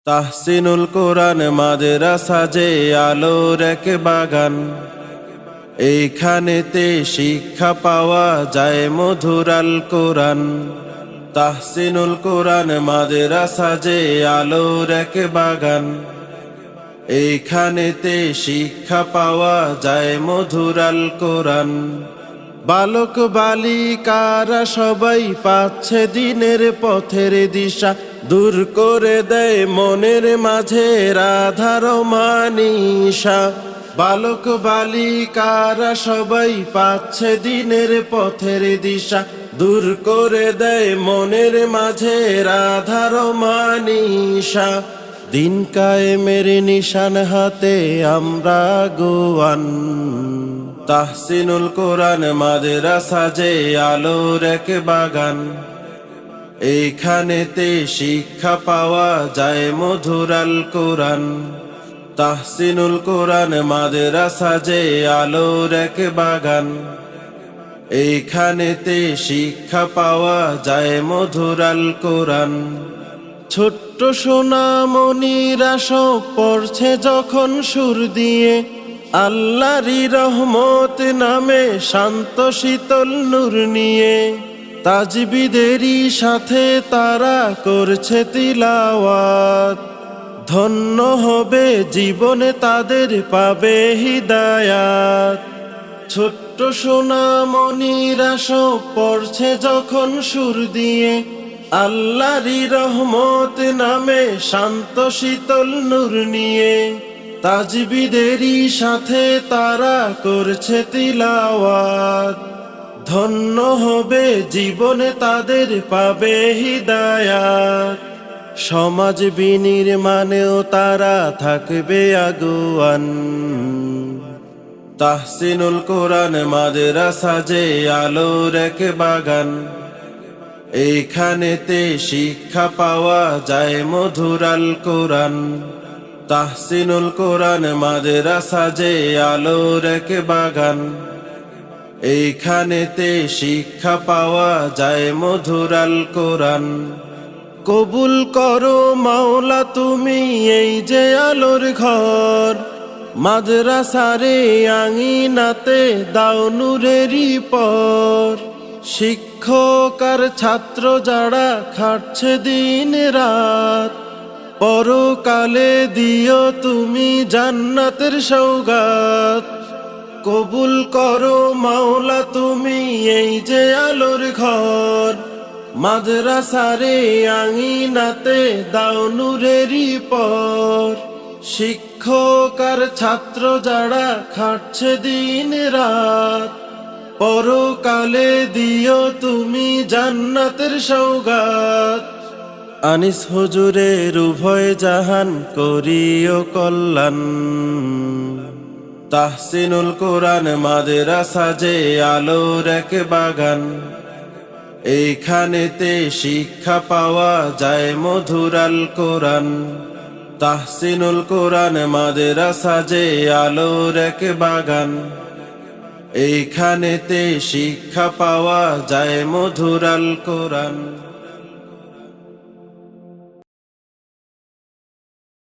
তাহসিনুল কোরআন মাদ্রাসা যে আলোর এক বাগান, এইখানেতে শিক্ষা পাওয়া যায় মধুর আল কোরআন। তাহসিনুল কোরআন মাদ্রাসা যে আলোর এক বাগান, এইখানেতে শিক্ষা পাওয়া যায় মধুর আল কোরআন। বালক বালিকারা সবাই পাচ্ছে দিনের পথের দিশা, দূর করে দেয় মনের মাঝে আঁধার মানিসা। বালক বালিকারা সবাই পাচ্ছে দিনের পথের দিশা, দূর করে দেয় মনের মাঝে আঁধার মানিসা। দিন কায়েমের নিশান হাতে আমরা গোয়ান, তাহসিনুল কোরআন মাদ্রাসা যে আলোর এক বাগান, এইখানেতে শিক্ষা পাওয়া যায় মধুর আল কোরআন। তাহসিনুল কোরআন মাদ্রাসা যে আলোর এক বাগান, এইখানেতে শিক্ষা পাওয়া যায় মধুর আল কোরআন। ছোট্ট সোনামণিরা সব পড়ছে যখন সুর দিয়ে, আল্লাহরই রহমত নামে শান্ত শীতল নূর নিয়ে। তাজবিদেরই সাথে তারা করছে তিলাওয়াত, ধন্য হবে জীবনে তাদের পাবে হিদায়াত। ছোট্ট সোনামণিরা সব পড়ছে যখন সুর দিয়ে, আল্লাহরই রহমত নামে শান্ত শীতল নূর নিয়ে। তাজবিদেরই সাথে তারা করছে তিলাওয়াত, ধন্য হবে জীবনে তাদের পাবে হিদায়াত। সমাজ বিনির্মাণেও তারা থাকবে আগুয়ান, তাহসিনুল কোরআন মাদ্রাসা যে আলোর এক বাগান, এইখানেতে শিক্ষা পাওয়া যায় মধুর আল কোরআন। তাহসিনুল কোরআন মাদ্রাসা যে আলোর এক বাগান, এইখানেতে শিক্ষা পাওয়া যায় মধুর আল কোরআন। কবুল করো মাওলা তুমি এই যে আলোর ঘর, মাদ্রাসারে আঙিনাতে দাও নূরেরই পর। শিক্ষক আর ছাত্র যারা খাটছে দিন রাত, পরকালে দিও তুমি জান্নাতের সওগাত। কবুল করো মাওলা তুমি এই যে আলোর ঘর, মাদ্রাসারে আঙিনাতে দাও নূরেরই পর। শিক্ষক আর ছাত্র যারা খাটছে দিন রাত, পরকালে দিও তুমি জান্নাতের সওগাত। আনিস হুজুরের উভয় জাহান করিও কল্যাণ, তাহসিনুল কোরআন মাদ্রাসা যে আলোর এক বাগান, এইখানেতে শিক্ষা পাওয়া যায় মধুর আল কোরআন। তাহসিনুল কোরআন মাদ্রাসা যে আলোর এক বাগান, এইখানেতে শিক্ষা পাওয়া যায় মধুর আল কোরআন।